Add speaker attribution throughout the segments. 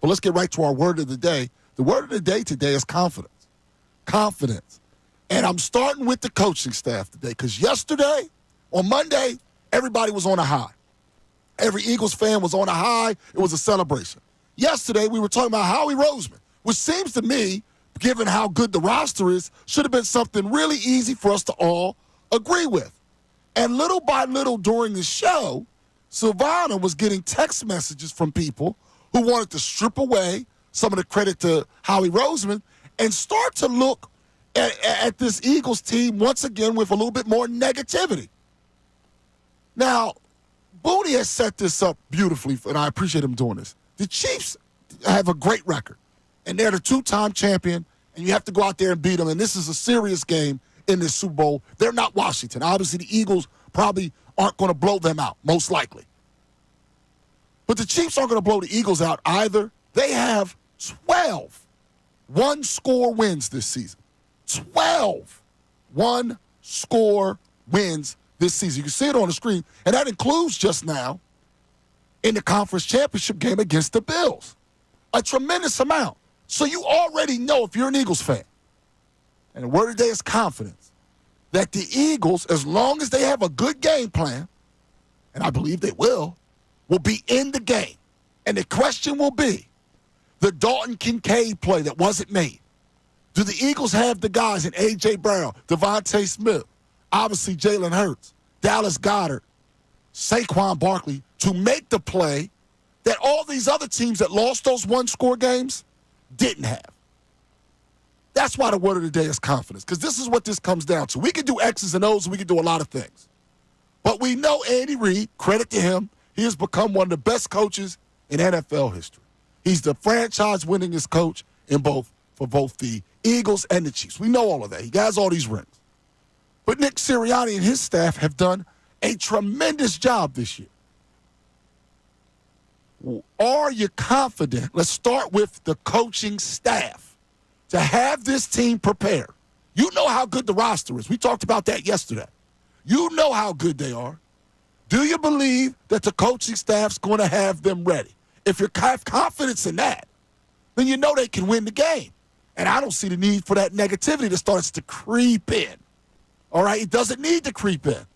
Speaker 1: But let's get right to our word of the day. The word of the day today is confidence. Confidence. And I'm starting with the coaching staff today because yesterday, on Monday, everybody was on a high. Every Eagles fan was on a high. It was a celebration. Yesterday, we were talking about Howie Roseman, which seems to me, given how good the roster is, should have been something really easy for us to all agree with. And little by little during the show, Silvana was getting text messages from people who wanted to strip away some of the credit to Howie Roseman and start to look at this Eagles team once again with a little bit more negativity. Now, Booney has set this up beautifully, and I appreciate him doing this. The Chiefs have a great record, and they're the two-time champion, and you have to go out there and beat them, and this is a serious game in this Super Bowl. They're not Washington. Obviously, the Eagles probably aren't going to blow them out, most likely. But the Chiefs aren't going to blow the Eagles out either. They have 12 one-score wins this season. 12 one-score wins this season. You can see it on the screen, and that includes just now in the conference championship game against the Bills. A tremendous amount. So you already know, if you're an Eagles fan, and the word of the day is confidence, that the Eagles, as long as they have a good game plan, and I believe they will be in the game. And the question will be, the Dalton Kincade play that wasn't made. Do the Eagles have the guys in A.J. Brown, Devontae Smith, obviously Jalen Hurts, Dallas Goedert, Saquon Barkley, to make the play that all these other teams that lost those one-score games didn't have? That's why the word of the day is confidence, because this is what this comes down to. We can do X's and O's, and we can do a lot of things. But we know Andy Reid, credit to him, he has become one of the best coaches in NFL history. He's the franchise-winningest coach for both the Eagles and the Chiefs. We know all of that. He has all these rings. But Nick Sirianni and his staff have done a tremendous job this year. Are you confident? Let's start with the coaching staff to have this team prepared. You know how good the roster is. We talked about that yesterday. You know how good they are. Do you believe that the coaching staff's going to have them ready? If you have confidence in that, then you know they can win the game. And I don't see the need for that negativity that starts to creep in. All right? It doesn't need to creep in.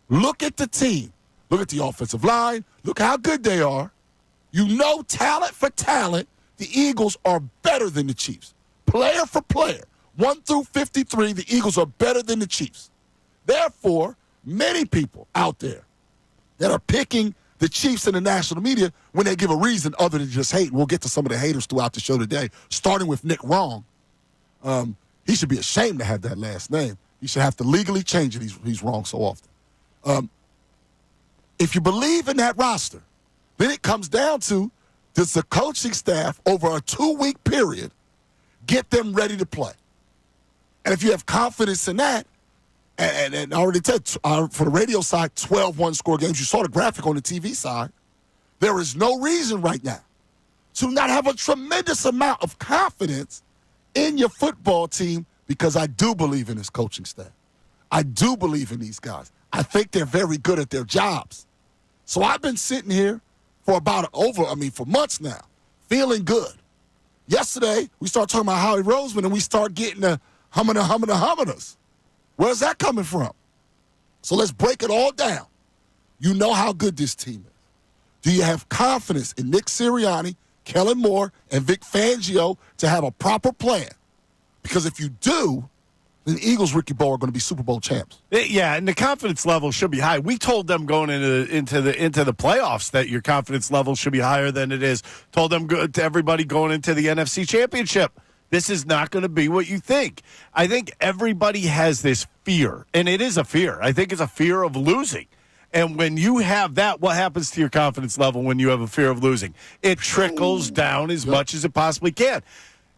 Speaker 1: Look at the team. Look at the offensive line. Look how good they are. You know, talent for talent, the Eagles are better than the Chiefs. Player for player, 1 through 53, the Eagles are better than the Chiefs. Therefore, many people out there that are picking the Chiefs in the national media when they give a reason other than just hate. We'll get to some of the haters throughout the show today, starting with Nick Wrong. He should be ashamed to have that last name. He should have to legally change it. He's wrong so often. If you believe in that roster, then it comes down to, does the coaching staff over a 2-week period get them ready to play? And if you have confidence in that, and I already said, for the radio side, 12 one-score games. You saw the graphic on the TV side. There is no reason right now to not have a tremendous amount of confidence in your football team, because I do believe in this coaching staff. I do believe in these guys. I think they're very good at their jobs. So I've been sitting here for for months now, feeling good. Yesterday, we start talking about Howie Roseman, and we start getting the humana. Where's that coming from? So let's break it all down. You know how good this team is. Do you have confidence in Nick Sirianni, Kellen Moore, and Vic Fangio to have a proper plan? Because if you do, then the Eagles, Ricky Bo, are going to be Super Bowl champs.
Speaker 2: Yeah, and the confidence level should be high. We told them going into the playoffs that your confidence level should be higher than it is. Told them to everybody going into the NFC Championship, this is not going to be what you think. I think everybody has this fear, and it is a fear. I think it's a fear of losing. And when you have that, what happens to your confidence level when you have a fear of losing? It trickles down as much as it possibly can.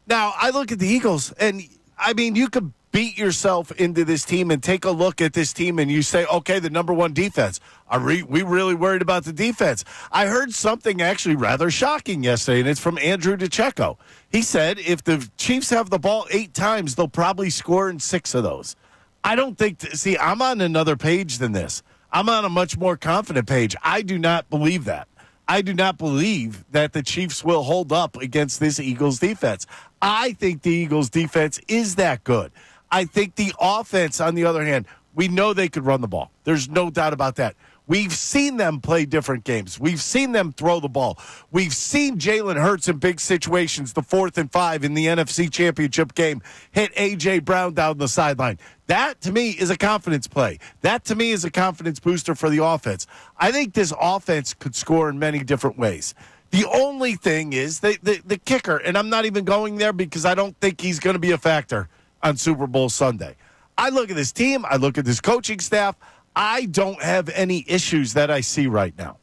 Speaker 2: Now, I look at the Eagles, and, I mean, you could beat yourself into this team and take a look at this team and you say, okay, the number one defense. Are we really worried about the defense? I heard something actually rather shocking yesterday, and it's from Andrew DeCecco. He said if the Chiefs have the ball 8 times, they'll probably score in 6 of those. I don't think – see, I'm on another page than this. I'm on a much more confident page. I do not believe that. I do not believe that the Chiefs will hold up against this Eagles defense. I think the Eagles defense is that good. I think the offense, on the other hand, we know they could run the ball. There's no doubt about that. We've seen them play different games. We've seen them throw the ball. We've seen Jalen Hurts in big situations, the 4th and 5 in the NFC Championship game, hit A.J. Brown down the sideline. That, to me, is a confidence play. That, to me, is a confidence booster for the offense. I think this offense could score in many different ways. The only thing is the kicker, and I'm not even going there because I don't think he's going to be a factor on Super Bowl Sunday. I look at this team. I look at this coaching staff. I don't have any issues that I see right now.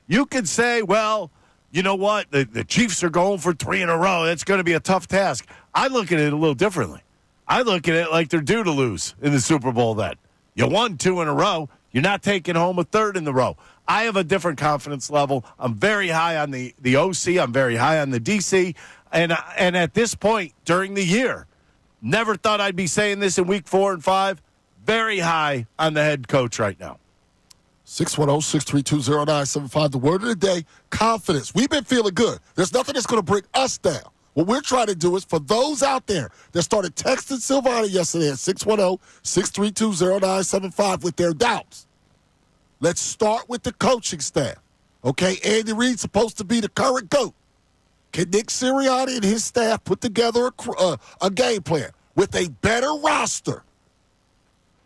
Speaker 2: You could say, well, you know what? The Chiefs are going for 3 in a row. That's going to be a tough task. I look at it a little differently. I look at it like they're due to lose in the Super Bowl then. You won 2 in a row. You're not taking home a 3rd in the row. I have a different confidence level. I'm very high on the OC. I'm very high on the DC. And at this point during the year, never thought I'd be saying this in week 4 and 5. Very high on the head coach right now.
Speaker 1: 610-632-0975. The word of the day, confidence. We've been feeling good. There's nothing that's going to bring us down. What we're trying to do is for those out there that started texting Silvana yesterday at 610-632-0975 with their doubts, let's start with the coaching staff. Okay, Andy Reid's supposed to be the current GOAT. Can Nick Sirianni and his staff put together a game plan with a better roster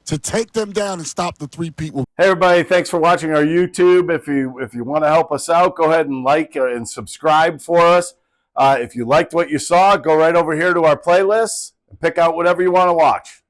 Speaker 1: to take them down and stop the three-peat?
Speaker 2: Hey, everybody, thanks for watching our YouTube. If you want to help us out, go ahead and like and subscribe for us. If you liked what you saw, go right over here to our playlists and pick out whatever you want to watch.